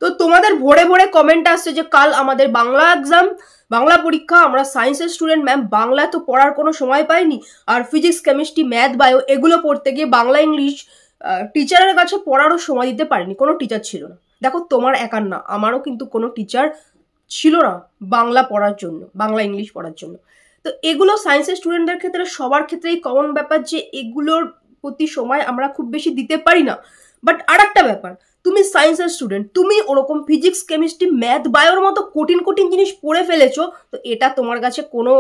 তো তোমাদের ভরে ভরে কমেন্ট আসছে যে কাল আমাদের বাংলা এক্সাম, বাংলা পরীক্ষা, আমরা সায়েন্সের স্টুডেন্ট ম্যাম, বাংলা তো পড়ার কোনো সময় পাইনি, আর ফিজিক্স কেমিস্ট্রি ম্যাথ বায়ো এগুলো পড়তে গিয়ে বাংলা ইংলিশ টিচারের কাছে পড়ারও সময় দিতে পারিনি, কোনো টিচার ছিল না। দেখো তোমার একার না, আমারও কিন্তু কোনো টিচার ছিল না বাংলা পড়ার জন্য, বাংলা ইংলিশ পড়ার জন্য। তো এগুলো সায়েন্সের স্টুডেন্টদের ক্ষেত্রে সবার ক্ষেত্রেই কমন ব্যাপার যে এগুলোর প্রতি সময় আমরা খুব বেশি দিতে পারি না। বাট আর একটা ব্যাপার, তুমি সায়েন্সের স্টুডেন্ট, তুমি ওরকম ফিজিক্স কেমিস্ট্রি ম্যাথ বায়োর মতো কঠিন কঠিন জিনিস পড়ে ফেলেছো, তো এটা তোমার কাছে কোনো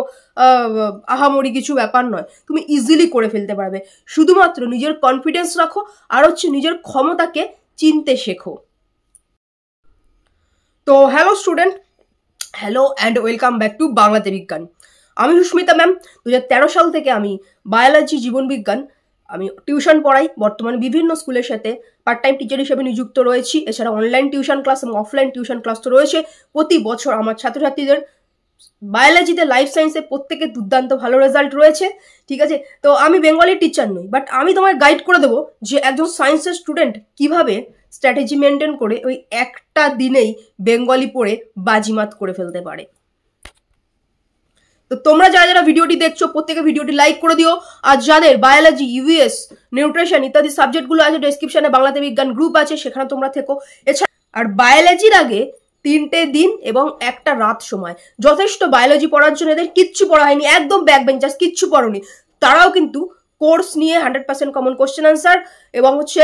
আহামরি কিছু ব্যাপার নয়, তুমি ইজিলি করে ফেলতে পারবে। শুধুমাত্র নিজের কনফিডেন্স রাখো, আর হচ্ছে নিজের ক্ষমতাকে চিনতে শেখো। তো hello student, hello and welcome back to বাংলাতে বিজ্ঞান। আমি সুস্মিতা ম্যাম। 2013 সাল থেকে আমি বায়োলজি জীবন বিজ্ঞান আমি টিউশন পড়াই। বর্তমানে বিভিন্ন স্কুলের সাথে পার্ট টাইম টিচার হিসেবে নিযুক্ত রয়েছি। এছাড়া অনলাইন টিউশন ক্লাস এবং অফলাইন টিউশন ক্লাস তো রয়েছে। প্রতি বছর আমার ছাত্রছাত্রীদের বায়োলজিতে, লাইফ সায়েন্সে প্রত্যেকে দুর্দান্ত ভালো রেজাল্ট রয়েছে। ঠিক আছে, তো আমি বেঙ্গলি টিচার নই, বাট আমি তোমায় গাইড করে দেবো যে একজন সায়েন্সের স্টুডেন্ট কিভাবে স্ট্র্যাটেজি মেনটেন করে ওই একটা দিনেই বেঙ্গলি পড়ে বাজিমাত করে ফেলতে পারে। তো তোমরা যারা যারা ভিডিওটি দেখছো প্রত্যেকে ভিডিওটি লাইক করে দিও। আর যাদের বায়োলজি, ইভিএস, নিউট্রিশন ইত্যাদি সাবজেক্টগুলো আছে, ডেসক্রিপশনে বাংলাতে বিজ্ঞান গ্রুপ আছে, সেখানে তোমরা থেকো। এছাড়া আর বায়োলজির আগে 3টে দিন এবং একটা রাত সময় যথেষ্ট বায়োলজি পড়ার জন্য। এদের কিচ্ছু পড়া হয়নি, একদম ব্যাক বেঞ্চার্স, কিচ্ছু পড়োনি, তারাও কিন্তু কোর্স নিয়ে 100% কমন কোশ্চেন আনসার এবং হচ্ছে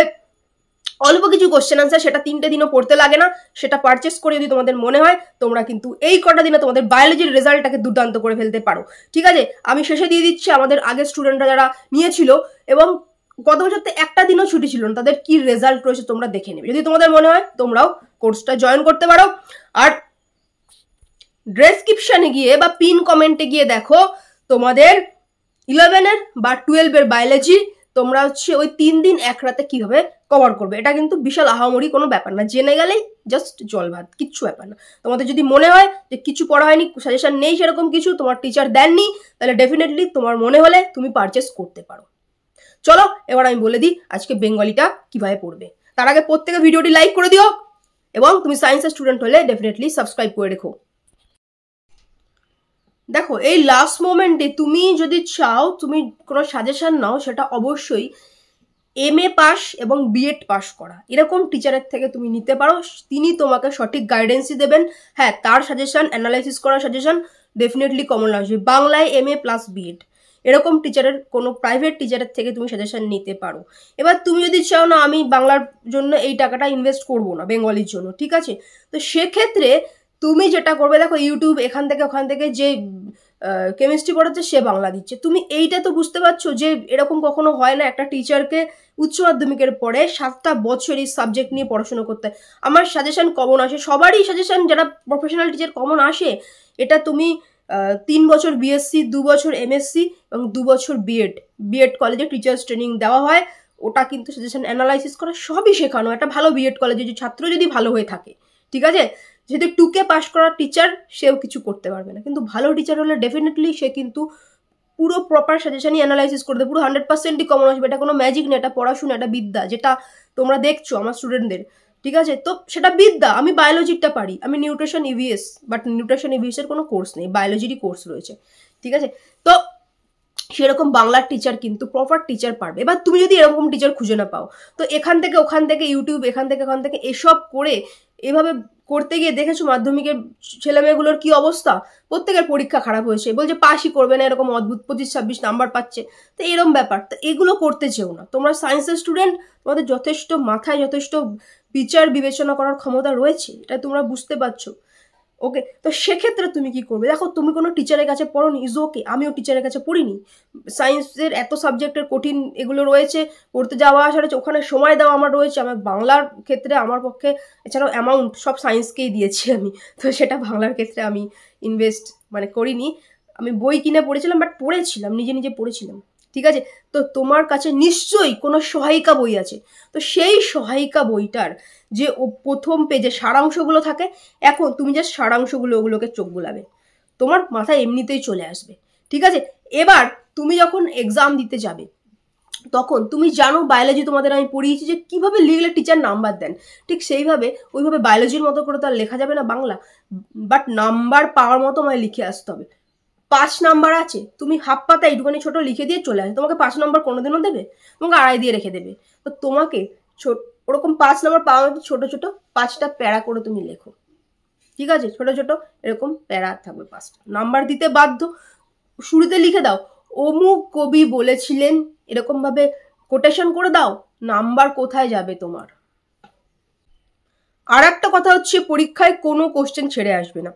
অল্প কিছু কোশ্চেন আনসার, সেটা 3টে দিনও পড়তে লাগে না। সেটা পারচেস করে যদি তোমাদের মনে হয়, তোমরা কিন্তু এই কটা দিনে তোমাদের বায়োলজির রেজাল্টটাকে দুর্দান্ত করে ফেলতে পারো। ঠিক আছে, আমি শেষে দিয়ে দিচ্ছি আমাদের আগের স্টুডেন্টরা যারা নিয়েছিল এবং গত বছর তো একটা দিনও ছুটি ছিল না, তাদের কি রেজাল্ট রয়েছে তোমরা দেখে নেবে। যদি তোমাদের মনে হয় তোমরাও কোর্সটা জয়েন করতে পারো। আর ডেসক্রিপশনে গিয়ে বা পিন কমেন্টে গিয়ে দেখো তোমাদের 11-এর বা 12-এর বায়োলজি তোমরা হচ্ছে ওই 3 দিন 1 রাতে কিভাবে কভার করবে। এটা কিন্তু বিশাল আহামরি কোনো ব্যাপার না, জেনে গেলেই জাস্ট জল ভাত, কিচ্ছু ব্যাপার না। তোমাদের যদি মনে হয় যে কিছু পড়া হয়নি, সাজেশন নেই সেরকম কিছু, তোমার টিচার দেননি, তাহলে ডেফিনেটলি তোমার মনে হলে তুমি পারচেস করতে পারো। চলো এবার আমি বলে দিই আজকে বেঙ্গলিটা কিভাবে পড়বে। তার আগে প্রত্যেকে ভিডিওটি লাইক করে দিও এবং তুমি সায়েন্সের স্টুডেন্ট হলে ডেফিনেটলি সাবস্ক্রাইব করে রেখো। দেখো এই লাস্ট মোমেন্টে তুমি যদি চাও তুমি কোনো সাজেশন নাও, সেটা অবশ্যই MA পাস এবং BEd পাস করা এরকম টিচারের থেকে তুমি নিতে পারো। তিনি তোমাকে সঠিক গাইডেন্সই দেবেন। হ্যাঁ, তার সাজেশন, অ্যানালাইসিস করা সাজেশন ডেফিনেটলি কমন আসবে। বাংলায় MA প্লাস BEd এরকম টিচারের, কোনো প্রাইভেট টিচারের থেকে তুমি সাজেশন নিতে পারো। এবার তুমি যদি চাও না আমি বাংলার জন্য এই টাকাটা ইনভেস্ট করবো না, বেঙ্গলির জন্য, ঠিক আছে, তো সেক্ষেত্রে তুমি যেটা করবে, দেখো ইউটিউব এখান থেকে ওখান থেকে যে কেমিস্ট্রি পড়াচ্ছে সে বাংলা দিচ্ছে, তুমি এইটা তো বুঝতে পারছো যে এরকম কখনো হয় না একটা টিচারকে উচ্চ মাধ্যমিকের পরে 7টা বছর এই সাবজেক্ট নিয়ে পড়াশোনা করতে। আমার সাজেশন কমন আসে, সবারই সাজেশন যারা প্রফেশনাল টিচার কমন আসে। এটা তুমি 3 বছর BSc, 2 বছর MSc এবং 2 বছর BEd কলেজে টিচার্স ট্রেনিং দেওয়া হয়। ওটা কিন্তু সাজেশন অ্যানালাইসিস করা সবই শেখানো। একটা ভালো BEd কলেজে যে ছাত্র যদি ভালো হয়ে থাকে, ঠিক আছে, যদি 2K পাস করা টিচার সেও কিছু করতে পারবে না, কিন্তু ভালো টিচার হলে ডেফিনেটলি সে কিন্তু পুরো প্রপার সাজেশনই অ্যানালাইসিস করে দেবে, পুরো 100%ই কমন আসবে। এটা কোনো ম্যাজিক না, এটা পড়াশোনা, এটা বিদ্যা, যেটা তোমরা দেখছো আমার স্টুডেন্টদের, ঠিক আছে, তো সেটা বিদ্যা। আমি বায়োলজিটা পারি, আমি nutrition EVS, but nutrition EVS এর কোনো কোর্স নেই, বায়োলজিরই কোর্স রয়েছে, ঠিক আছে। তো সেরকম বাংলার টিচার কিন্তু প্রপার টিচার পারবে। এবার তুমি যদি এরকম টিচার খুঁজে না পাও, তো এখান থেকে ওখান থেকে ইউটিউব, এখান থেকে ওখান থেকে এসব করে এভাবে করতে গিয়ে দেখেছো মাধ্যমিকের ছেলেমেয়েগুলোর কি অবস্থা, প্রত্যেকের পরীক্ষা খারাপ হয়েছে, বলছে পাসই করবে না, এরকম অদ্ভুত 25-26 নাম্বার পাচ্ছে। তো এরকম ব্যাপার, তো এগুলো করতে চেও না। তোমরা সায়েন্সের স্টুডেন্ট, তোমাদের যথেষ্ট মাথায় যথেষ্ট বিচার বিবেচনা করার ক্ষমতা রয়েছে, এটা তোমরা বুঝতে পারছো। ওকে, তো সেক্ষেত্রে তুমি কি করবে, দেখো তুমি কোনো টিচারের কাছে পড়োনি, ইজ ওকে, আমিও টিচারের কাছে পড়িনি। সায়েন্সের এত সাবজেক্টের কঠিন এগুলো রয়েছে, পড়তে যাওয়া আসা রয়েছে, ওখানে সময় দেওয়া আমার রয়েছে। আমার বাংলার ক্ষেত্রে আমার পক্ষে, এছাড়াও অ্যামাউন্ট সব সায়েন্সকেই দিয়েছি আমি, তো সেটা বাংলার ক্ষেত্রে আমি ইনভেস্ট করিনি। আমি বই কিনে পড়েছিলাম, বাট পড়েছিলাম, নিজে নিজে পড়েছিলাম, ঠিক আছে। তো তোমার কাছে নিশ্চয়ই কোনো সহায়িকা বই আছে, তো সেই সহায়িকা বইটার যে প্রথম পেজে সারাংশগুলো থাকে, এখন তুমি যে সারাংশগুলো ওগুলোকে চোখ বুলাবে, তোমার মাথায় এমনিতেই চলে আসবে, ঠিক আছে। এবার তুমি যখন এক্সাম দিতে যাবে, তখন তুমি জানো বায়োলজি তোমাদের আমি পড়িয়েছি যে কিভাবে লিখলে টিচার নাম্বার দেন, ঠিক সেইভাবে ওইভাবে বায়োলজির মতো করে তো আর লেখা যাবে না বাংলা, বাট নাম্বার পাওয়ার মতো আমায় লিখে আসতে হবে। 5 নাম্বার আছে, তুমি হাফ পাতা এইটুখানি ছোট লিখে দিয়ে চলে আসবে, তোমাকে 5 নাম্বার কোনোদিনও দেবে? তোমাকে 2.5 দিয়ে রেখে দেবে। তো তোমাকে ওরকম 5 নাম্বার পাওয়ার মতো ছোট ছোট 5টা প্যারা করে তুমি লেখো, ঠিক আছে? ছোট ছোট এরকম প্যারা থাকবে 5টা, নাম্বার দিতে বাধ্য। শুরুতে লিখে দাও অমুক কবি বলেছিলেন, এরকম ভাবে কোটেশন করে দাও, নাম্বার কোথায় যাবে তোমার? আর একটা কথা হচ্ছে, পরীক্ষায় কোনো কোশ্চেন ছেড়ে আসবে না,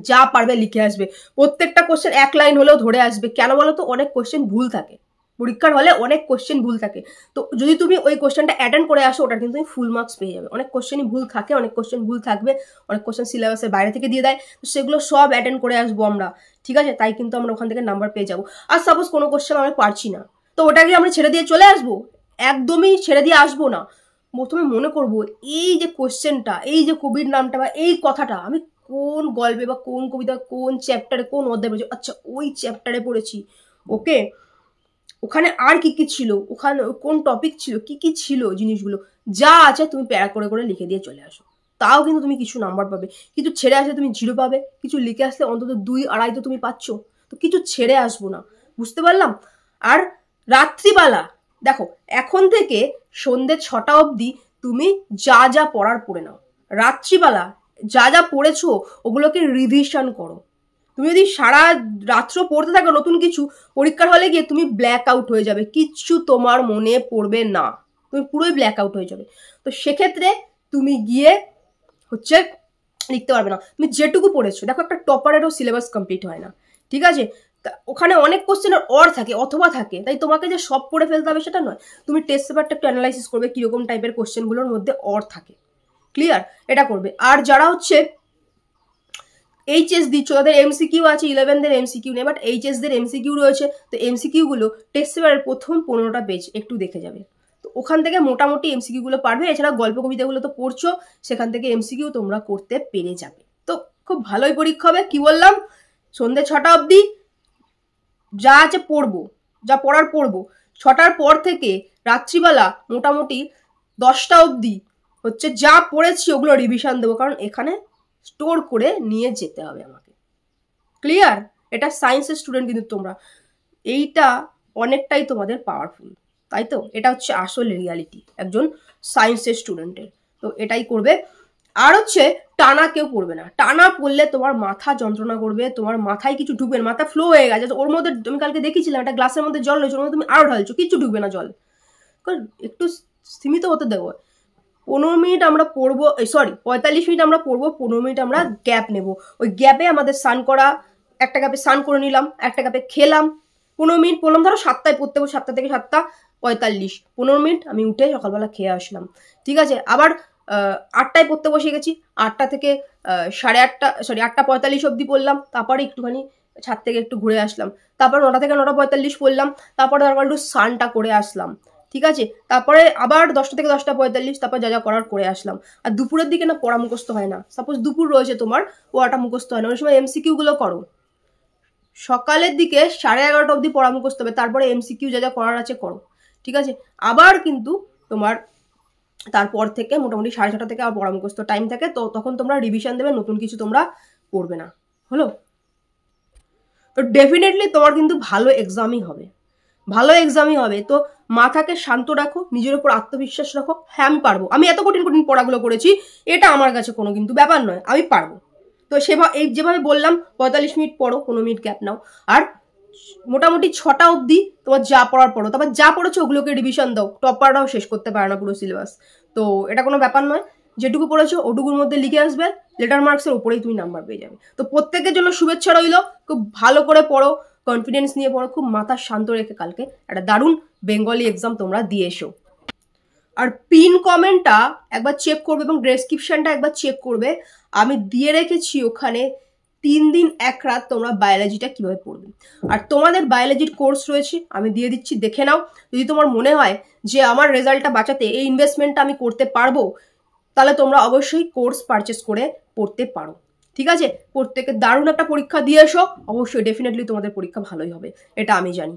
যা পারবে লিখে আসবে। প্রত্যেকটা কোশ্চেন 1 লাইন হলেও ধরে আসবে। কেন বলো তো? অনেক কোশ্চেন ভুল থাকে পরীক্ষার হলে, অনেক কোশ্চেন ভুল থাকে। তো যদি তুমি ওই কোশ্চেনটা অ্যাটেন্ড করে আসো, ওটা কিন্তু তুমি ফুল মার্কস পেয়ে যাবে। অনেক কোশ্চেনই ভুল থাকে, অনেক কোশ্চেন ভুল থাকবে, অনেক কোশ্চেন সিলেবাসের বাইরে থেকে দিয়ে দেয়, তো সেগুলো সব অ্যাটেন্ড করে আসবো আমরা, ঠিক আছে? তাই কিন্তু আমরা ওখান থেকে নাম্বার পেয়ে যাবো। আর সাপোজ কোনো কোশ্চেন আমরা পারছি না, তো ওটাকে আমরা ছেড়ে দিয়ে চলে আসবো? একদমই ছেড়ে দিয়ে আসবো না। প্রথমে মনে করবো এই যে কোশ্চেনটা, এই যে কবির নামটা বা এই কথাটা আমি কোন গল্পে বা কোন কবিতা, কোন চ্যাপ্টারে, কোন অধ্যায়ে পড়েছি, আচ্ছা ওই চ্যাপ্টারে পড়েছি, ওকে, ওখানে আর কি কি ছিল, ওখানে কোন টপিক ছিল, কি কি ছিল জিনিসগুলো, যা আছে তুমি প্যারা করে করে লিখে দিয়ে চলে আসো। তাও কিন্তু তুমি কিছু নাম্বার পাবে। কিছু ছেড়ে আসলে তুমি 0 পাবে, কিছু লিখে আসলে অন্তত 2-2.5 তো তুমি পাচ্ছ। তো কিছু ছেড়ে আসবো না, বুঝতে পারলাম? আর রাত্রিবেলা দেখো, এখন থেকে সন্ধ্যে 6টা অবধি তুমি যা যা পড়ার পড়ে নাও। রাত্রিবেলা যা যা পড়েছো ওগুলোকে রিভিশন করো। তুমি যদি সারা রাত্র পড়তে থাকো নতুন কিছু, পরীক্ষার হলে গিয়ে তুমি ব্ল্যাক আউট হয়ে যাবে, কিচ্ছু তোমার মনে পড়বে না, তুমি পুরোই ব্ল্যাক আউট হয়ে যাবে। তো সেক্ষেত্রে তুমি গিয়ে হচ্ছে লিখতে পারবে না। তুমি যেটুকু পড়েছো, দেখো একটা টপারেরও সিলেবাস কমপ্লিট হয় না, ঠিক আছে? ওখানে অনেক কোশ্চেনের অর থাকে, অথবা থাকে, তাই তোমাকে যে সব পড়ে ফেলতে হবে সেটা নয়। তুমি টেস্ট পেপারটা একটু অ্যানালাইসিস করবে কিরকম টাইপের কোশ্চেনগুলোর মধ্যে অর থাকে, ক্লিয়ার? এটা করবে। আর যারা হচ্ছে এইচএস দিচ্ছ, তাদের এমসিকিউ আছে, 11দের এমসিকিউ নেই, বাট এইচএসদের এমসিকিউ রয়েছে। তো এমসিকিউগুলো টেস্ট পেপারের প্রথম 15টা পেজ একটু দেখে যাবে, তো ওখান থেকে মোটামুটি এমসিকিউগুলো পারবে। এছাড়া গল্প কবিতাগুলো তো পড়ছো, সেখান থেকে এমসিকিউ তোমরা করতে পেরে যাবে। তো খুব ভালোই পরীক্ষা হবে। কি বললাম? সন্ধ্যে 6টা অবধি যা আছে পড়বো, যা পড়ার পড়বো। 6টার পর থেকে রাত্রিবেলা মোটামুটি 10টা অবধি হচ্ছে যা পড়েছি ওগুলো রিভিশন দেবো, কারণ এখানে স্টোর করে নিয়ে যেতে হবে আমাকে, ক্লিয়ার? এটা সায়েন্সের স্টুডেন্ট কিন্তু তোমরা, এইটা অনেকটাই তোমাদের পাওয়ারফুল, তাই তো? এটা হচ্ছে আসল রিয়ালিটি একজন সায়েন্সের স্টুডেন্টের। তো এটাই করবে। আর হচ্ছে টানা কেউ পড়বে না। টানা পড়লে তোমার মাথা যন্ত্রণা করবে, তোমার মাথায় কিছু ঢুকবে না, মাথা ফ্লো হয়ে গেছে। ওর মধ্যে আমি কালকে দেখেছিলাম একটা গ্লাসের মধ্যে জল রয়েছে, ওর মধ্যে তুমি আরো ঢালছো, কিচ্ছু ঢুকবে না জল। কারণ একটু সীমিত হতে দেবো। 15 মিনিট আমরা পড়বো, 45 মিনিট আমরা পড়বো, 15 মিনিট আমরা গ্যাপ নেব। ওই গ্যাপে আমাদের স্নান করা, একটা গ্যাপে স্নান করে নিলাম, একটা গ্যাপে খেলাম, 15 মিনিট পড়লাম। ধরো 7টায় পড়তে হবে, 7টা থেকে 7টা 45, 15 মিনিট আমি উঠে সকালবেলা খেয়ে আসলাম, ঠিক আছে? আবার 8টায় পড়তে বসে গেছি, 8টা থেকে 8:30 অবধি পড়লাম, তারপরে একটুখানি ছাদ থেকে একটু ঘুরে আসলাম, তারপর 9টা থেকে 9:45 পড়লাম, তারপরে তারপর একটু স্নানটা করে আসলাম, ঠিক আছে? তারপরে আবার 10টা থেকে 10:45, তারপর যা যা করার করে আসলাম। আর দুপুরের দিকে না পড়া মুখস্থ হয় না। সাপোজ দুপুর রয়েছে তোমার, পড়াটা মুখস্থ হয় না, ওই সময় এমসিকিউ গুলো করো। সকালের দিকে 11:30 অবধি পড়া মুখস্থ হবে, তারপরে এমসিকিউ যা যা করার আছে করো, ঠিক আছে? আবার কিন্তু তোমার তারপর থেকে মোটামুটি 6:30 থেকে আবার পড়া মুখস্থ টাইম থাকে, তো তখন তোমরা রিভিশন দেবে, নতুন কিছু তোমরা পড়বে না, হলো? তো ডেফিনেটলি তোমার কিন্তু ভালো এক্সামই হবে, ভালো এক্সামই হবে। তো মাথাকে শান্ত রাখো, নিজের উপর আত্মবিশ্বাস রাখো, হ্যাঁ আমি পারবো, আমি এত কঠিন কঠিন পড়াগুলো করেছি, এটা আমার কাছে কোনো কিন্তু ব্যাপার নয়, আমি পারবো। তো সেভাবে এই যেভাবে বললাম 45 মিনিট পড়ো, 15 মিনিট গ্যাপ নাও, আর মোটামুটি 6টা অবধি তোমার যা পড়ার পড়ো, তারপর যা পড়েছো ওগুলোকে রিভিশন দাও। টপাররাও শেষ করতে পারে না পুরো সিলেবাস, তো এটা কোনো ব্যাপার নয়। যেটুকু পড়েছো ওটুকুর মধ্যে লিখে আসবে, লেটার মার্কসের উপরেই তুমি নাম্বার পেয়ে যাবে। তো প্রত্যেকের জন্য শুভেচ্ছা রইল, খুব ভালো করে পড়ো, কনফিডেন্স নিয়ে পড়ো, খুব মাথা শান্ত রেখে কালকে একটা দারুণ বেঙ্গলি এক্সাম তোমরা দিয়ে এসো। আর পিন কমেন্টটা একবার চেক করবে এবং ডেসক্রিপশনটা একবার চেক করবে, আমি দিয়ে রেখেছি ওখানে 3 দিন 1 রাত তোমরা বায়োলজিটা কিভাবে পড়বে। আর তোমাদের বায়োলজির কোর্স রয়েছে, আমি দিয়ে দিচ্ছি, দেখে নাও। যদি তোমার মনে হয় যে আমার রেজাল্টটা বাঁচাতে এই ইনভেস্টমেন্টটা আমি করতে পারবো, তাহলে তোমরা অবশ্যই কোর্স পারচেস করে পড়তে পারো, ঠিক আছে? প্রত্যেকে দারুণ একটা পরীক্ষা দিয়ে এসো, অবশ্যই ডেফিনেটলি তোমাদের পরীক্ষা ভালোই হবে, এটা আমি জানি।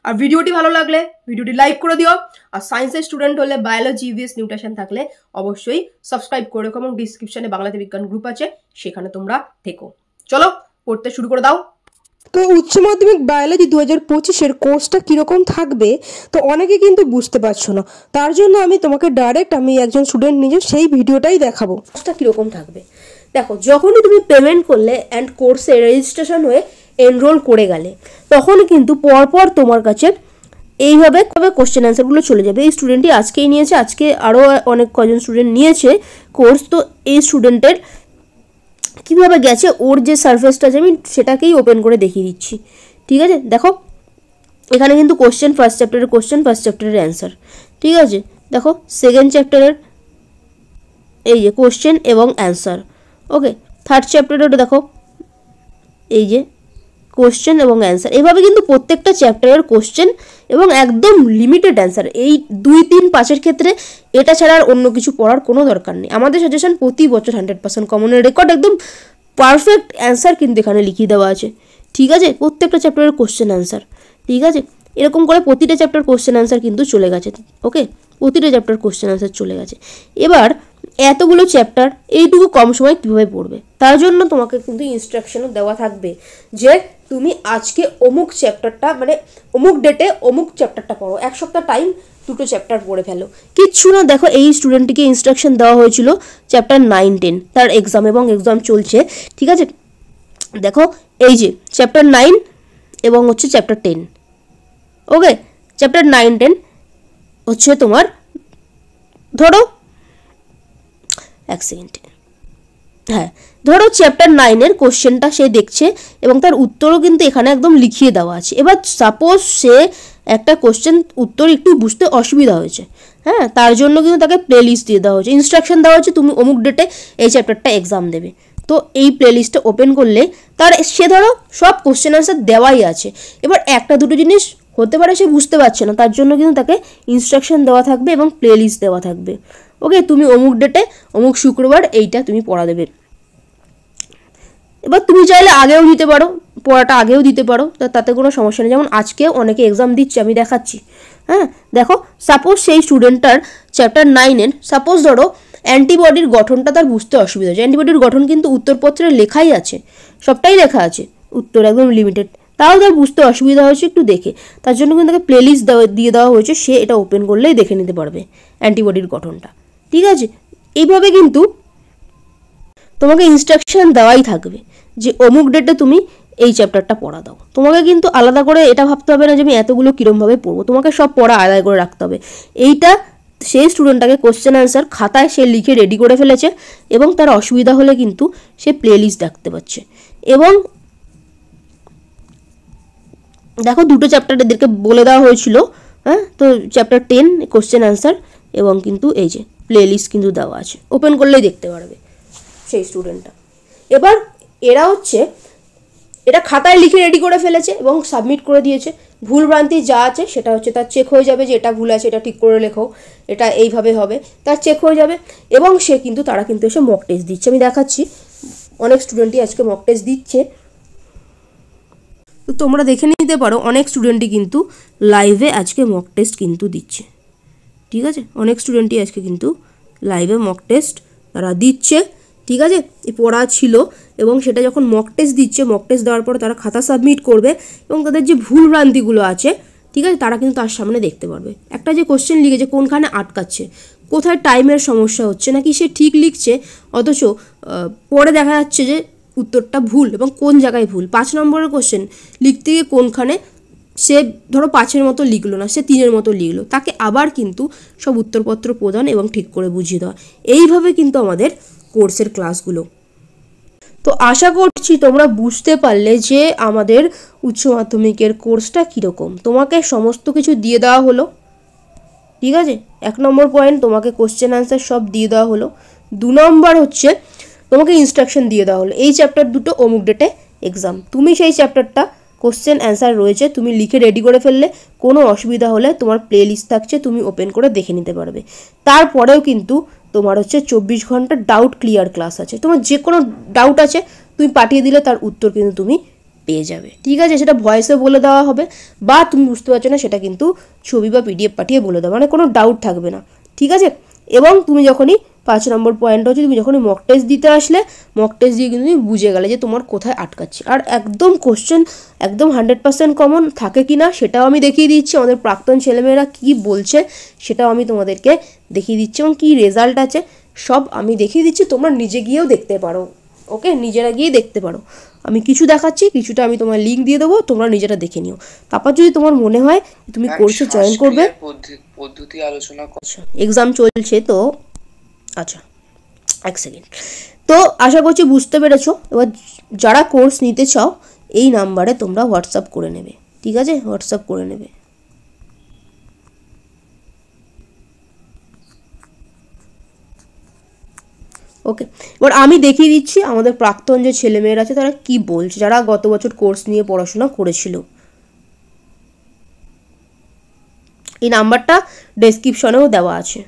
আর ভিডিওটি ভালো লাগলে ভিডিওটি লাইক করে দিও। আর সায়েন্সের স্টুডেন্ট হলে বায়োলজি, ইভিএস, নিউট্রিশন থাকলে অবশ্যই সাবস্ক্রাইব করে রেখো এবং ডিসক্রিপশনে বাংলাতে বিজ্ঞান গ্রুপ আছে, সেখানে তোমরা থেকো। চলো পড়তে শুরু করে দাও। তো উচ্চ মাধ্যমিক বায়োলজি 2025-এর কোর্সটা কীরকম থাকবে তো অনেকে কিন্তু বুঝতে পারছো না, তার জন্য আমি তোমাকে ডাইরেক্ট আমি একজন স্টুডেন্ট নিজে সেই ভিডিওটাই দেখাবো। কোর্সটা কীরকম থাকবে দেখো, যখনই তুমি পেমেন্ট করলে অ্যান্ড কোর্সে রেজিস্ট্রেশন হয়ে এনরোল করে গেলে তখন কিন্তু পরপর তোমার কাছে এইভাবে কোশ্চেন অ্যান্সারগুলো চলে যাবে। এই স্টুডেন্টই আজকেই নিয়েছে, আজকে আরও অনেক কজন স্টুডেন্ট নিয়েছে কোর্স। তো এই স্টুডেন্টের কীভাবে গেছে ওর যে সারফেসটা আছে আমি সেটাকেই ওপেন করে দেখিয়ে দিচ্ছি, ঠিক আছে। দেখো এখানে কিন্তু কোশ্চেন, ফার্স্ট চ্যাপ্টারের কোশ্চেন, ফার্স্ট চ্যাপ্টারের অ্যান্সার, ঠিক আছে। দেখো সেকেন্ড চ্যাপ্টারের এই যে কোশ্চেন এবং অ্যান্সার, ওকে। থার্ড চ্যাপ্টারের দেখো এই যে কোশ্চেন এবং অ্যান্সার। এভাবে কিন্তু প্রত্যেকটা চ্যাপ্টারের কোশ্চেন এবং একদম লিমিটেড অ্যান্সার। এই 2, 3, 5-এর ক্ষেত্রে এটা ছাড়া আর অন্য কিছু পড়ার কোনো দরকার নেই। আমাদের সাজেশন প্রতি বছর 100% কমনের রেকর্ড, একদম পারফেক্ট অ্যান্সার কিন্তু এখানে লিখিয়ে দেওয়া আছে, ঠিক আছে। প্রত্যেকটা চ্যাপ্টারের কোশ্চেন অ্যান্সার, ঠিক আছে। এরকম করে প্রতিটা চ্যাপ্টার কোশ্চেন অ্যান্সার কিন্তু চলে গেছে, ওকে। প্রতিটা চ্যাপ্টার কোশ্চেন অ্যান্সার চলে গেছে। এবার এতগুলো চ্যাপ্টার এইটুকু কম সময় কীভাবে পড়বে, তার জন্য তোমাকে কিন্তু ইনস্ট্রাকশনও দেওয়া থাকবে যে তুমি আজকে অমুক চ্যাপ্টারটা মানে অমুক ডেটে অমুক চ্যাপ্টারটা পড়ো, 1 সপ্তাহ টাইম 2টো চ্যাপ্টার পড়ে ফেলো, কিচ্ছু না। দেখো এই স্টুডেন্টটিকে ইনস্ট্রাকশন দেওয়া হয়েছিল চ্যাপ্টার 9, 10, তার এক্সাম এবং এক্সাম চলছে, ঠিক আছে। দেখো এই যে চ্যাপ্টার 9 এবং হচ্ছে চ্যাপ্টার 10, ওকে। চ্যাপ্টার 9, 10 হচ্ছে তোমার, ধরো 1 সেকেন্ড, হ্যাঁ, ধরো চ্যাপ্টার 9-এর কোশ্চেনটা সে দেখছে এবং তার উত্তরও কিন্তু এখানে একদম লিখিয়ে দেওয়া আছে। এবার সাপোজ সে একটা কোশ্চেন উত্তর একটু বুঝতে অসুবিধা হয়েছে, হ্যাঁ, তার জন্য কিন্তু তাকে প্লে লিস্ট দিয়ে দেওয়া হয়েছে, ইনস্ট্রাকশন দেওয়া হচ্ছে তুমি অমুক ডেটে এই চ্যাপ্টারটা এক্সাম দেবে। তো এই প্লে লিস্টটা ওপেন করলে তার সে ধরো সব কোশ্চেন আনসার দেওয়াই আছে। এবার একটা দুটো জিনিস হতে পারে সে বুঝতে পারছে না, তার জন্য কিন্তু তাকে ইনস্ট্রাকশন দেওয়া থাকবে এবং প্লে লিস্ট দেওয়া থাকবে, ওকে। তুমি অমুক ডেটে অমুক শুক্রবার এইটা তুমি পড়া দেবে। এবার তুমি চাইলে আগেও দিতে পারো, পড়াটা আগেও দিতে পারো, তাতে কোনো সমস্যা নেই। যেমন আজকেও অনেকে এক্সাম দিচ্ছে, আমি দেখাচ্ছি, হ্যাঁ। দেখো সাপোজ সেই স্টুডেন্টটার চ্যাপ্টার 9-এর সাপোজ ধরো অ্যান্টিবডির গঠনটা তার বুঝতে অসুবিধা হচ্ছে। অ্যান্টিবডির গঠন কিন্তু উত্তরপত্রে লেখাই আছে, সবটাই লেখা আছে, উত্তর একদম লিমিটেড, তাও তার বুঝতে অসুবিধা হয়েছে একটু দেখে, তার জন্য কিন্তু তাকে প্লে লিস্ট দিয়ে দেওয়া হয়েছে, সে এটা ওপেন করলেই দেখে নিতে পারবে অ্যান্টিবডির গঠনটা, ঠিক আছে। এইভাবে কিন্তু তোমাকে ইনস্ট্রাকশন দেওয়াই থাকবে যে অমুক ডেটে তুমি এই চ্যাপ্টারটা পড়া দাও। তোমাকে কিন্তু আলাদা করে এটা ভাবতে হবে না যে আমি এতগুলো কীরমভাবে পড়বো, তোমাকে সব পড়া আদায় করে রাখতে হবে। এইটা সেই স্টুডেন্টটাকে কোশ্চেন অ্যান্সার খাতায় সে লিখে রেডি করে ফেলেছে এবং তার অসুবিধা হলে কিন্তু সে প্লে লিস্ট দেখতে পাচ্ছে। এবং দেখো 2টো চ্যাপ্টার এদেরকে বলে দেওয়া হয়েছিল, হ্যাঁ। তো চ্যাপ্টার 10 কোশ্চেন অ্যান্সার এবং কিন্তু এই যে প্লে লিস্ট কিন্তু দেওয়া আছে, ওপেন করলেই দেখতে পারবে সেই স্টুডেন্টটা। এবার এরা হচ্ছে এটা খাতায় লিখে রেডি করে ফেলেছে এবং সাবমিট করে দিয়েছে। ভুল ভ্রান্তি যা আছে সেটা হচ্ছে তার চেক হয়ে যাবে যে এটা ভুল আছে, এটা ঠিক করে লেখো, এটা এইভাবে হবে, তার চেক হয়ে যাবে। এবং সে কিন্তু তারা কিন্তু এসে মক টেস্ট দিচ্ছে, আমি দেখাচ্ছি, অনেক স্টুডেন্টই আজকে মক টেস্ট দিচ্ছে। তো তোমরা দেখে নিতে পারো অনেক স্টুডেন্টই কিন্তু লাইভে আজকে মক টেস্ট কিন্তু দিচ্ছে, ঠিক আছে। অনেক স্টুডেন্টই আজকে কিন্তু লাইভে মক টেস্ট তারা দিচ্ছে, ঠিক আছে। এই পড়া ছিল এবং সেটা যখন মক টেস্ট দিচ্ছে, মক টেস্ট দেওয়ার পর তারা খাতা সাবমিট করবে এবং তাদের যে ভুল ভ্রান্তিগুলো আছে, ঠিক আছে, তারা কিন্তু তার সামনে দেখতে পারবে। একটা যে কোশ্চেন লিখেছে কোনখানে আটকাচ্ছে, কোথায় টাইমের সমস্যা হচ্ছে, নাকি সে ঠিক লিখছে অথচ পরে দেখা যাচ্ছে যে উত্তরটা ভুল এবং কোন জায়গায় ভুল। 5 নম্বরের কোশ্চেন লিখতে গিয়ে কোনখানে সে ধরো 5-এর মতো লিখলো না, সে 3-এর মতো লিখলো, তাকে আবার কিন্তু সব উত্তরপত্র প্রদান এবং ঠিক করে বুঝিয়ে দেওয়া। এইভাবে কিন্তু আমাদের কোর্সের ক্লাসগুলো। তো আশা করছি তোমরা বুঝতে পারলে যে আমাদের উচ্চ মাধ্যমিকের কোর্সটা কীরকম। তোমাকে সমস্ত কিছু দিয়ে দেওয়া হলো, ঠিক আছে। 1 নম্বর পয়েন্ট তোমাকে কোশ্চেন অ্যান্সার সব দিয়ে দেওয়া হলো। 2 নম্বর হচ্ছে তোমাকে ইনস্ট্রাকশন দিয়ে দেওয়া হলো এই চ্যাপ্টার 2টো অমুক ডেটে এক্সাম, তুমি সেই চ্যাপ্টারটা কোশ্চেন অ্যান্সার রয়েছে তুমি লিখে রেডি করে ফেললে, কোনো অসুবিধা হলে তোমার প্লে লিস্ট থাকছে, তুমি ওপেন করে দেখে নিতে পারবে। তারপরেও কিন্তু তোমার হচ্ছে 24 ঘন্টা ডাউট ক্লিয়ার ক্লাস আছে। তোমার যে কোনো ডাউট আছে তুমি পাঠিয়ে দিলে তার উত্তর কিন্তু তুমি পেয়ে যাবে। ঠিক আছে, সেটা ভয়েসে বলে দেওয়া হবে, বা তুমি বুঝতে পারছো না সেটা কিন্তু ছবি বা পিডিএফ পাঠিয়ে বলে দেওয়া, মানে কোনো ডাউট থাকবে না। ঠিক আছে, এবং তুমি যখনই 5 নম্বর পয়েন্ট হচ্ছে, তুমি যখনই মক টেস্ট দিতে আসলে মক টেস্ট দিয়ে কিন্তু তুমি বুঝে গেলে যে তোমার কোথায় আটকাচ্ছে। আর একদম কোশ্চেন একদম 100% কমন থাকে কি না সেটাও আমি দেখিয়ে দিচ্ছি, আমাদের প্রাক্তন ছেলেমেয়েরা কি বলছে সেটাও আমি তোমাদেরকে দেখিয়ে দিচ্ছি, এবং কী রেজাল্ট আছে সব আমি দেখিয়ে দিচ্ছি, তোমরা নিজে গিয়েও দেখতে পারো। ওকে, নিজেরা গিয়ে দেখতে পারো, আমি কিছু দেখাচ্ছি, কিছুটা আমি তোমার লিঙ্ক দিয়ে দেবো, তোমরা নিজেরা দেখে নিও। তারপর যদি তোমার মনে হয় তুমি কোর্সে জয়েন করবে, পদ্ধতি আলোচনা আচ্ছা এক্সাম চলছে তো, আচ্ছা এক সেকেন্ড, তো আশা করছি বুঝতে পেরেছো। এবার যারা কোর্স নিতে চাও এই নাম্বারে তোমরা হোয়াটসঅ্যাপ করে নেবে। ঠিক আছে, হোয়াটসঅ্যাপ করে নেবে। ওকে, এবার আমি দেখিয়ে দিচ্ছি আমাদের প্রাক্তন যে ছেলেমেয়েরা আছে তারা কি বলছে, যারা গত বছর কোর্স নিয়ে পড়াশোনা করেছিল। এই নাম্বারটা ডেসক্রিপশনেও দেওয়া আছে।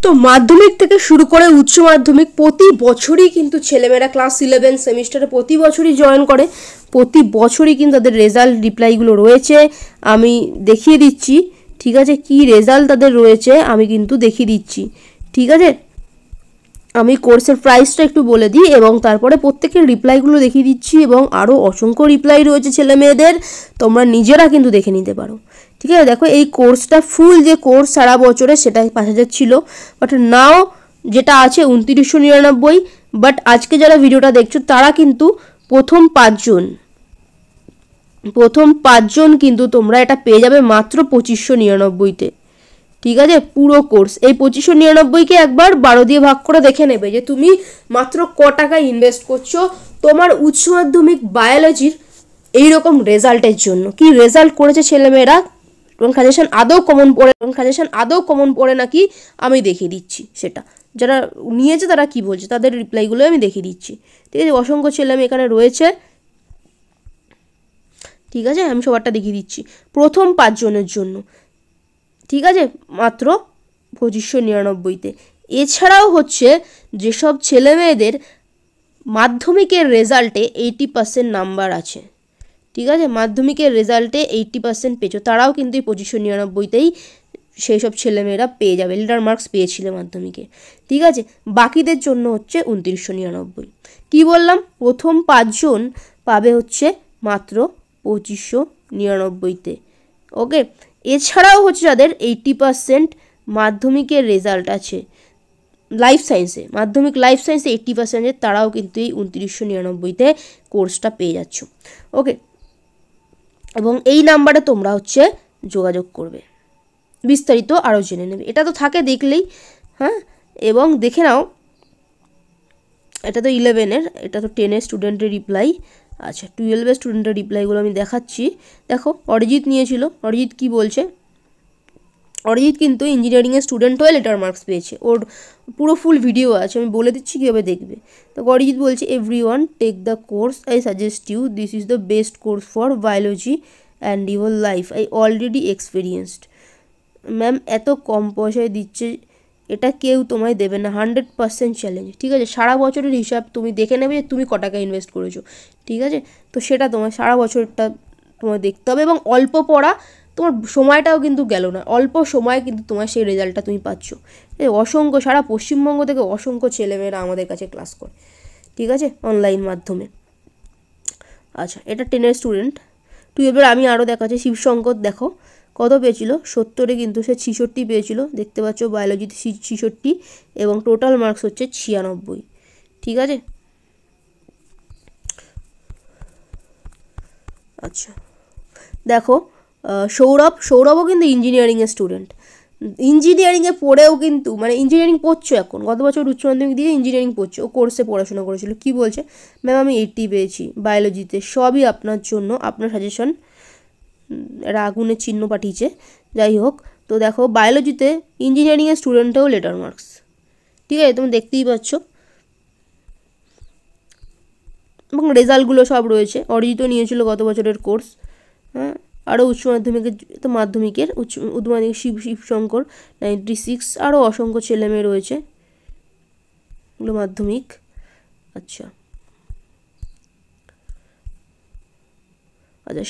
তো মাধ্যমিক থেকে শুরু করে উচ্চ মাধ্যমিক প্রতি বছরই কিন্তু ছেলেমেয়েরা ক্লাস 11 সেমিস্টারে প্রতি বছরই জয়েন করে, প্রতি বছরই কিন্তু তাদের রেজাল্ট রিপ্লাইগুলো রয়েছে, আমি দেখিয়ে দিচ্ছি। ঠিক আছে, কি রেজাল্ট তাদের রয়েছে আমি কিন্তু দেখিয়ে দিচ্ছি। ঠিক আছে, আমি কোর্সের প্রাইসটা একটু বলে দিই এবং তারপরে প্রত্যেকের রিপ্লাইগুলো দেখিয়ে দিচ্ছি, এবং আরও অসংখ্য রিপ্লাই রয়েছে ছেলে মেয়েদের, তোমরা নিজেরা কিন্তু দেখে নিতে পারো। ঠিক আছে, দেখো এই কোর্সটা ফুল যে কোর্স সারা বছরে সেটা 5,000 ছিল, বাট নাও যেটা আছে 2999। বাট আজকে যারা ভিডিওটা দেখছো তারা কিন্তু প্রথম 5জন কিন্তু তোমরা এটা পেয়ে যাবে মাত্র 2599-তে। ঠিক আছে, পুরো কোর্স এই 2599-কে একবার 12 দিয়ে ভাগ করে দেখে নেবে যে তুমি মাত্র ক টাকা ইনভেস্ট করছো তোমার উচ্চ মাধ্যমিক বায়োলজির এইরকম রেজাল্টের জন্য। কি রেজাল্ট করেছে ছেলেমেয়েরা, এবং সাজেশন আদৌ কমন পড়ে নাকি আমি দেখিয়ে দিচ্ছি, সেটা যারা নিয়েছে তারা কি বলছে তাদের রিপ্লাইগুলো আমি দেখিয়ে দিচ্ছি। ঠিক আছে, অসংখ্য ছেলেমেয়ে এখানে রয়েছে। ঠিক আছে, আমি সবারটা দেখিয়ে দিচ্ছি প্রথম 5 জনের জন্য। ঠিক আছে, মাত্র 2599-তে। এছাড়াও হচ্ছে যেসব ছেলেমেয়েদের মাধ্যমিকের রেজাল্টে 80% নাম্বার আছে, ঠিক আছে, মাধ্যমিকের রেজাল্টে 80% পেয়েছো, তারাও কিন্তু এই 2599-তেই সেই সব ছেলেমেয়েরা পেয়ে যাবে, লিডার মার্কস পেয়েছিল মাধ্যমিকে। ঠিক আছে, বাকিদের জন্য হচ্ছে 2999। কি বললাম, প্রথম 5 জন পাবে হচ্ছে মাত্র 2599-তে। ওকে, এছাড়াও হচ্ছে যাদের 80% মাধ্যমিকের রেজাল্ট আছে লাইফ সায়েন্সে, মাধ্যমিক লাইফ সায়েন্সে 80%, তারাও কিন্তু এই 2999-তে কোর্সটা পেয়ে যাচ্ছ। ওকে, এবং এই নাম্বারে তোমরা হচ্ছে যোগাযোগ করবে, বিস্তারিত আরও জেনে নেবে। এটা তো থাকে দেখলেই, হ্যাঁ, এবং দেখে নাও এটা তো 11-এর, এটা তো 10-এর স্টুডেন্টের রিপ্লাই। আচ্ছা, 12-এর স্টুডেন্টের রিপ্লাইগুলো আমি দেখাচ্ছি। দেখো অরিজিৎ নিয়েছিল, অরিজিৎ কি বলছে, অরিজিৎ কিন্তু ইঞ্জিনিয়ারিংয়ের স্টুডেন্ট হয়ে লেটার মার্কস পেয়েছে, ওর পুরো ফুল ভিডিও আছে, আমি বলে দিচ্ছি কীভাবে দেখবে। তো অরিজিৎ বলছে everyone take the course, I suggest you, this is the best course for biology and your life, I already experienced. Ma'am এত কম পয়সায় দিচ্ছে, এটা কেউ তোমায় দেবে না, 100% চ্যালেঞ্জ। ঠিক আছে, সারা বছরের হিসাব তুমি দেখে নেবে যে তুমি ক টাকা ইনভেস্ট করেছো। ঠিক আছে, তো সেটা তোমার সারা বছরটা তোমায় দেখতে হবে, এবং অল্প পড়া তোমার সময়টাও কিন্তু গেল না, অল্প সময়ে কিন্তু তোমার সেই রেজাল্টটা তুমি পাচ্ছ। অসংখ্য সারা পশ্চিমবঙ্গ থেকে অসংখ্য ছেলেমেয়েরা আমাদের কাছে ক্লাস করে, ঠিক আছে, অনলাইন মাধ্যমে। আচ্ছা, এটা 10-এর স্টুডেন্ট। 12-এর আমি আরও দেখাচ্ছি, শিবশঙ্কর দেখো কত পেয়েছিল, 70-এ কিন্তু সে 66 পেয়েছিল, দেখতে পাচ্ছ বায়োলজিতে 66, এবং টোটাল মার্কস হচ্ছে 96। ঠিক আছে, আচ্ছা দেখো সৌরভও কিন্তু ইঞ্জিনিয়ারিংয়ের স্টুডেন্ট, ইঞ্জিনিয়ারিংয়ে পড়েও কিন্তু, মানে ইঞ্জিনিয়ারিং পড়ছো এখন, গত বছর উচ্চ মাধ্যমিক দিয়ে ইঞ্জিনিয়ারিং পড়ছো, ও কোর্সে পড়াশোনা করেছিল, কি বলছে, ম্যাম আমি 80 পেয়েছি বায়োলজিতে, সবই আপনার জন্য, আপনার সাজেশন, এরা আগুনের চিহ্ন পাঠিয়েছে, যাই হোক। তো দেখো বায়োলজিতে ইঞ্জিনিয়ারিংয়ের স্টুডেন্টেও লেটার মার্কস, ঠিক আছে, তুমি দেখতেই পাচ্ছ, এবং রেজাল্টগুলো সব রয়েছে। অরিজিৎও নিয়েছিল গত বছরের কোর্স, হ্যাঁ, আরও উচ্চ মাধ্যমিকের, তো মাধ্যমিকের উচ্চ মাধ্যমিক শিবশঙ্কর 96, আরও অসংখ্য ছেলেমেয়ে রয়েছে, এগুলো মাধ্যমিক। আচ্ছা, আচ্ছা,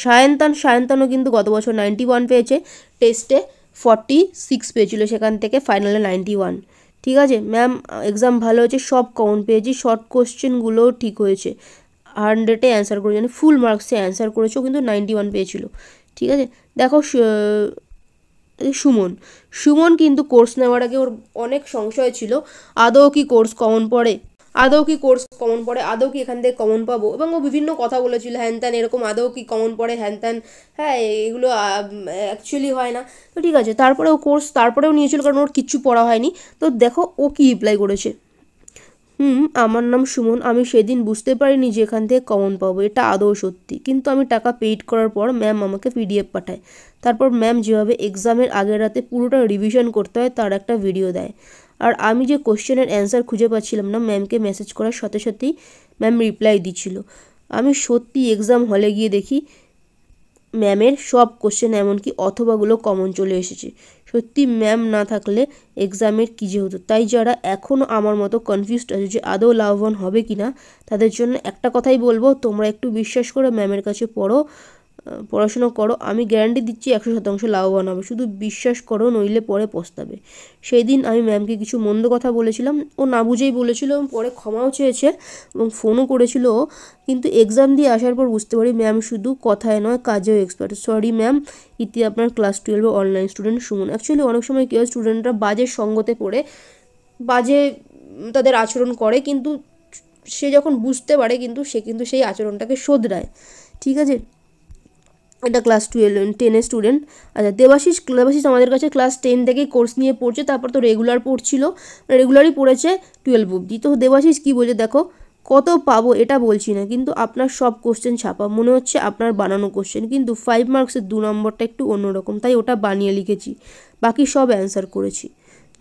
সায়ন্তানও কিন্তু গত বছর 91 পেয়েছে, টেস্টে 46 পেয়েছিল, সেখান থেকে ফাইনালে 91। ঠিক আছে ম্যাম, এক্সাম ভালো হয়েছে, সব কমন পেয়েছি, শর্ট কোশ্চেনগুলোও ঠিক হয়েছে, 100-এ অ্যান্সার করেছে, মানে ফুল মার্কসে অ্যান্সার করেছেও কিন্তু 91 পেয়েছিল। ঠিক আছে, দেখো সুমন কিন্তু কোর্স নেওয়ার আগে ওর অনেক সংশয় ছিল, আদৌ কি কোর্স কমন পড়ে, আদৌ কি এখান থেকে কমন পাবো, এবং ও বিভিন্ন কথা বলেছিল হ্যান ত্যান, এরকম আদৌ কি কমন পড়ে হ্যান ত্যান, হ্যাঁ এগুলো অ্যাকচুয়ালি হয় না। তো ঠিক আছে, তারপরেও নিয়েছিল, কারণ ওর কিচ্ছু পড়া হয়নি। তো দেখো ও কি রিপ্লাই করেছে। আমার নাম সুমন, আমি সেদিন বুঝতে পারিনি যে এখান থেকে কমন পাবো, এটা আদৌ সত্যি, কিন্তু আমি টাকা পেইড করার পর ম্যাম আমাকে পিডিএফ পাঠায়, তারপর ম্যাম যেভাবে এক্সামের আগের রাতে পুরোটা রিভিশন করতে হয় তার একটা ভিডিও দেয়, আর আমি যে কোশ্চেনের অ্যান্সার খুঁজে পাচ্ছিলাম না, ম্যামকে মেসেজ করার সাথে সাথেই ম্যাম রিপ্লাই দিচ্ছিল। আমি সত্যি এক্সাম হলে গিয়ে দেখি ম্যামের সব কোশ্চেন এমনকি অথবাগুলো কমন চলে এসেছে। সত্যি ম্যাম না থাকলে এক্সামের কী যে হতো। তাই যারা এখনও আমার মতো কনফিউজড আছে যে আদৌ লাভবান হবে কি না, তাদের জন্য একটা কথাই বলবো, তোমরা একটু বিশ্বাস করে ম্যামের কাছে পড়াশোনা করো, আমি গ্যারান্টি দিচ্ছি 100% লাভবান হবে, শুধু বিশ্বাস করো, নইলে পরে পস্তাবে। সেই দিন আমি ম্যামকে কিছু মন্দ কথা বলেছিলাম, ও না বুঝেই বলেছিল এবং পরে ক্ষমাও চেয়েছে এবং ফোনও করেছিল, কিন্তু এক্সাম দিয়ে আসার পর বুঝতে পারি ম্যাম শুধু কথায় নয় কাজেও এক্সপার্ট। সরি ম্যাম, ইতি আপনার class 12 online student Suman. Actually অনেক সময় কী হয়, স্টুডেন্টরা বাজে সঙ্গতে পড়ে বাজে তাদের আচরণ করে, কিন্তু সে যখন বুঝতে পারে সে কিন্তু সেই আচরণটাকে শোধরায়। ঠিক আছে, এটা ক্লাস 10-এর স্টুডেন্ট। আচ্ছা, দেবাশিস আমাদের কাছে ক্লাস 10 থেকেই কোর্স নিয়ে পড়ছে, তারপর তো রেগুলারই পড়েছে 12 অবধি। তো দেবাশিস কী বলছে দেখো, কত পাবো এটা বলছি না, কিন্তু আপনার সব কোশ্চেন ছাপা, মনে হচ্ছে আপনার বানানো কোশ্চেন, কিন্তু 5 মার্কসের 2 নম্বরটা একটু অন্যরকম, তাই ওটা বানিয়ে লিখেছি, বাকি সব অ্যান্সার করেছি।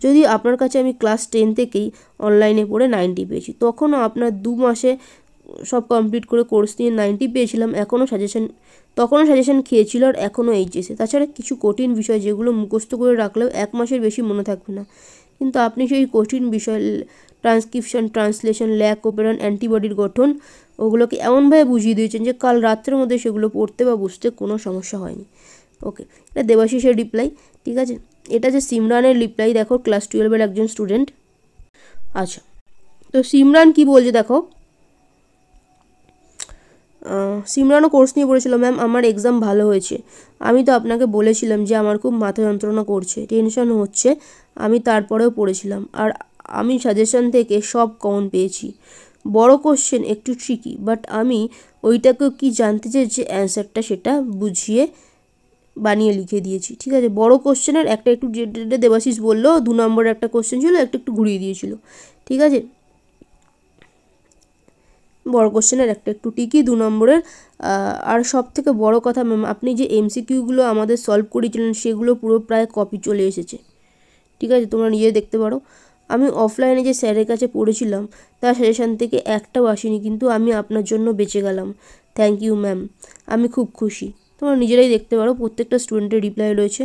যদি আপনার কাছে আমি ক্লাস 10 থেকেই অনলাইনে পড়ে 90 পেয়েছি, তখনও আপনার 2 মাসে সব কমপ্লিট করে কোর্স নিয়ে 90 পেয়েছিলাম, তখনও সাজেশন খেয়েছিল, আর এখনও এইচএসে। তাছাড়া কিছু কঠিন বিষয় যেগুলো মুখস্থ করে রাখলেও 1 মাসের বেশি মনে থাকবে না, কিন্তু আপনি সেই কঠিন বিষয় ট্রান্সক্রিপশন, ট্রান্সলেশন, ল্যাক ওপেরন, অ্যান্টিবডির গঠন, ওগুলোকে এমনভাবে বুঝিয়ে দিয়েছেন যে কাল রাত্রের মধ্যে সেগুলো পড়তে বা বুঝতে কোনো সমস্যা হয়নি। ওকে, এটা দেবাশিসের রিপ্লাই। ঠিক আছে, এটা যে সিমরানের রিপ্লাই, দেখো ক্লাস 12-এর একজন স্টুডেন্ট। আচ্ছা, তো সিমরান কি বলছে দেখো, সিমরানও কোর্স নিয়ে পড়েছিল, ম্যাম আমার এক্সাম ভালো হয়েছে, আমি তো আপনাকে বলেছিলাম যে আমার খুব মাথা যন্ত্রণা করছে, টেনশন হচ্ছে, আমি তারপরেও পড়েছিলাম, আর আমি সাজেশন থেকে সব কমন পেয়েছি, বড় কোশ্চেন একটু ট্রিকি, বাট আমি ওইটাকেও কি জানতে চেয়েছি অ্যান্সারটা, সেটা বুঝিয়ে বানিয়ে লিখে দিয়েছি। ঠিক আছে, বড় কোশ্চেনের একটা একটু, যেটা দেবাশিস বললো 2 নম্বরের একটা কোশ্চেন ছিল, একটু ঘুরিয়ে দিয়েছিল। ঠিক আছে, বড় কোশ্চেনের একটা একটু টিকি 2 নম্বরের। আর সব থেকে বড় কথা ম্যাম, আপনি যে এমসিকিউগুলো আমাদের সলভ করেছিলেন সেগুলো পুরো প্রায় কপি চলে এসেছে। ঠিক আছে, তোমরা নিজে দেখতে পারো। আমি অফলাইনে যে স্যারের কাছে পড়েছিলাম তার সাজেশান থেকে একটাও আসেনি, কিন্তু আমি আপনার জন্য বেঁচে গেলাম, থ্যাংক ইউ ম্যাম, আমি খুব খুশি। তোমরা নিজেরাই দেখতে পারো, প্রত্যেকটা স্টুডেন্টের রিপ্লাই রয়েছে।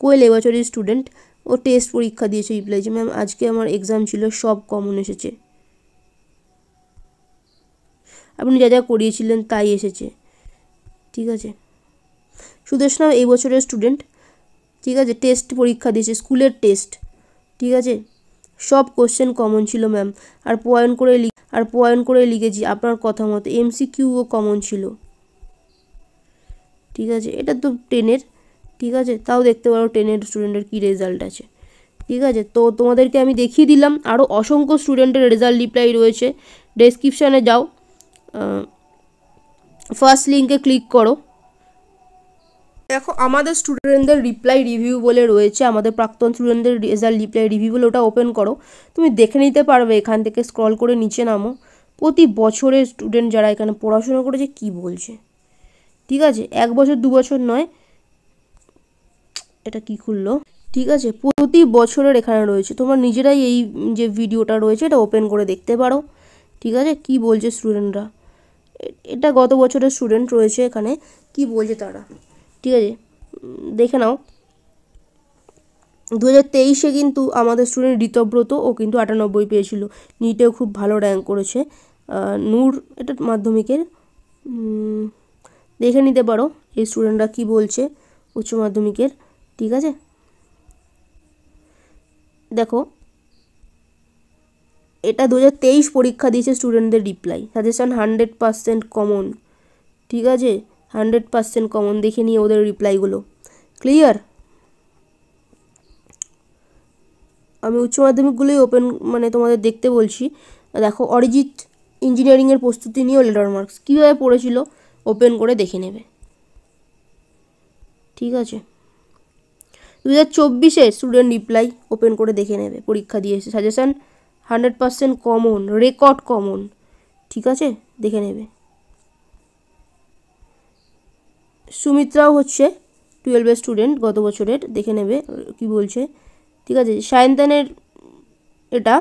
কোয়েল এবছরের স্টুডেন্ট, ও টেস্ট পরীক্ষা দিয়েছে, রিপ্লাই যে ম্যাম আজকে আমার এক্সাম ছিল, সব কমন এসেছে, আপনি যা যা করিয়েছিলেন তাই এসেছে। ঠিক আছে, সুদেশনাও এই বছরের স্টুডেন্ট। ঠিক আছে, টেস্ট পরীক্ষা দিয়েছে, স্কুলের টেস্ট। ঠিক আছে, সব কোশ্চেন কমন ছিল ম্যাম, আর পয়েন্ট করে লিখেছি আপনার কথা মতো, এমসিকিউও কমন ছিল। ঠিক আছে, এটা তো 10-এর। ঠিক আছে, তাও দেখতে পারো 10-এর স্টুডেন্টের কী রেজাল্ট আছে। ঠিক আছে, তো তোমাদেরকে আমি দেখিয়ে দিলাম, আরও অসংখ্য স্টুডেন্টের রেজাল্ট রিপ্লাই রয়েছে, ডেসক্রিপশানে যাও, ফার্স্ট লিঙ্কে ক্লিক করো। দেখো আমাদের স্টুডেন্টদের রিপ্লাই রিভিউ বলে রয়েছে, আমাদের প্রাক্তন স্টুডেন্টদের রেজাল্ট রিপ্লাই রিভিউ বলে, ওটা ওপেন করো, তুমি দেখে নিতে পারবে। এখান থেকে স্ক্রল করে নিচে নামো, প্রতি বছরের স্টুডেন্ট যারা এখানে পড়াশোনা করেছে কি বলছে। ঠিক আছে, 1 বছর 2 বছর নয়, এটা কি খুললো। ঠিক আছে, প্রতি বছরের এখানে রয়েছে, তোমরা নিজেরাই এই যে ভিডিওটা রয়েছে এটা ওপেন করে দেখতে পারো। ঠিক আছে, কি বলছে স্টুডেন্টরা, এটা গত বছরের স্টুডেন্ট রয়েছে এখানে, কি বলছে তারা। ঠিক আছে, দেখে নাও। 2023-এ কিন্তু আমাদের স্টুডেন্ট ঋতব্রত, ও কিন্তু 98 পেয়েছিল, নিটেও খুব ভালো র্যাঙ্ক করেছে। নূর, এটা মাধ্যমিকের, দেখে নিতে পারো এই স্টুডেন্টরা কি বলছে উচ্চ মাধ্যমিকের। ঠিক আছে, দেখো এটা 2023 পরীক্ষা দিয়েছে স্টুডেন্টদের রিপ্লাই। Suggestion 100% common. ঠিক আছে, 100% কমন। দেখে নিয়ে ওদের রিপ্লাইগুলো। ক্লিয়ার? আমি উচ্চ মাধ্যমিকগুলোই ওপেন মানে তোমাদের দেখতে বলছি। দেখো অরিজিৎ ইঞ্জিনিয়ারিংয়ের প্রস্তুতি নিয়েও লেটার মার্কস কীভাবে পড়েছিল ওপেন করে দেখে নেবে। ঠিক আছে, 2024 স্টুডেন্ট রিপ্লাই ওপেন করে দেখে নেবে, পরীক্ষা দিয়েছে। Suggestion 100% common, record common. ঠিক আছে, দেখে নেবে। সুমিত্রাও হচ্ছে 12 স্টুডেন্ট গত বছরের, দেখে নেবে কি বলছে। ঠিক আছে, সায়ন্তানের এটা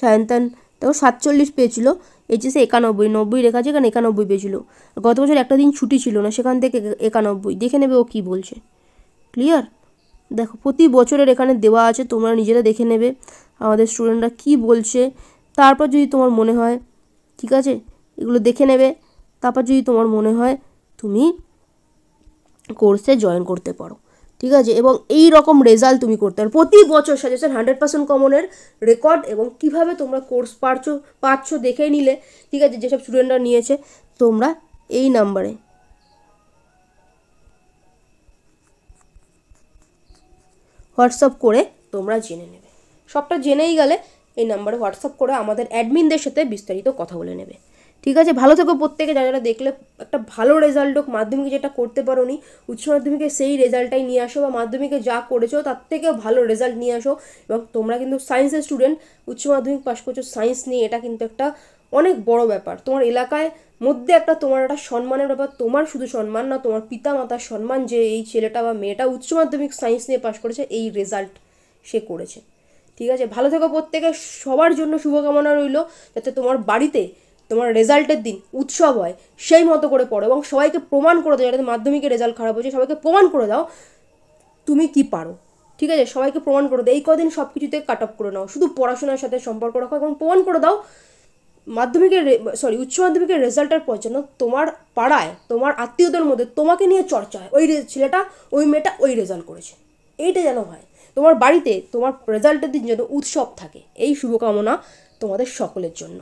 সায়ন্তান দেখো 47 পেয়েছিল, এইচএসে 91, 90 রেখা আছে, এখানে 91 পেয়েছিল। গত বছর একটা দিন ছুটি ছিল না, সেখান থেকে 91। দেখে নেবে ও কী বলছে। ক্লিয়ার? দেখো প্রতি বছরের এখানে দেওয়া আছে, তোমরা নিজেরা দেখে নেবে আমাদের স্টুডেন্টরা কি বলছে। তারপর যদি তোমার মনে হয়, ঠিক আছে, এগুলো দেখে নেবে। তারপর যদি তোমার মনে হয় তুমি কোর্সে জয়েন করতে পারো। ঠিক আছে, এবং এই রকম রেজাল্ট তুমি করতে পারো প্রতি বছর। সাজেশন 100% কমনের রেকর্ড এবং কিভাবে তোমরা কোর্স পাচ্ছ দেখে নিলে। ঠিক আছে, যেসব স্টুডেন্টরা নিয়েছে তোমরা এই নাম্বারে হোয়াটসঅ্যাপ করে তোমরা জেনে নেবে। সবটা জেনেই গেলে এই নাম্বারে হোয়াটসঅ্যাপ করে আমাদের অ্যাডমিনদের সাথে বিস্তারিত কথা বলে নেবে। ঠিক আছে, ভালো থেকো প্রত্যেকে। যারা দেখলে একটা ভালো রেজাল্ট হোক, মাধ্যমিকে যেটা করতে পারো নি উচ্চ মাধ্যমিকে সেই রেজাল্টটাই নিয়ে আসো, বা মাধ্যমিকে যা করেছো তার থেকেও ভালো রেজাল্ট নিয়ে আসো। এবং তোমরা কিন্তু সায়েন্সের স্টুডেন্ট, উচ্চ মাধ্যমিক পাশ করছো সায়েন্স নিয়ে, এটা কিন্তু একটা অনেক বড় ব্যাপার। তোমার এলাকায় মধ্যে একটা তোমার একটা সম্মানের ব্যাপার। তোমার শুধু সম্মান না, তোমার পিতা মাতার সম্মান, যে এই ছেলেটা বা মেয়েটা উচ্চ মাধ্যমিক সায়েন্স নিয়ে পাশ করেছে, এই রেজাল্ট সে করেছে। ঠিক আছে, ভালো থেকো প্রত্যেকে। সবার জন্য শুভকামনা রইল, যাতে তোমার বাড়িতে তোমার রেজাল্টের দিন উৎসব হয় সেই মতো করে পড়ো, এবং সবাইকে প্রমাণ করে দাও। যাতে মাধ্যমিকের রেজাল্ট খারাপ হয়েছে সবাইকে প্রমাণ করে দাও তুমি কি পারো। ঠিক আছে, সবাইকে প্রমাণ করে দাও। এই কদিন সব কিছুতে কাট অফ করে নাও, শুধু পড়াশোনার সাথে সম্পর্ক রাখো এবং প্রমাণ করে দাও উচ্চ মাধ্যমিকের রেজাল্টের পর যেন তোমার পাড়ায়, তোমার আত্মীয়দের মধ্যে তোমাকে নিয়ে চর্চা হয়, ওই ছেলেটা ওই মেয়েটা ওই রেজাল্ট করেছে, এইটা যেন হয়। তোমার বাড়িতে তোমার রেজাল্টের দিন যেন উৎসব থাকে। এই শুভকামনা তোমাদের সকলের জন্য।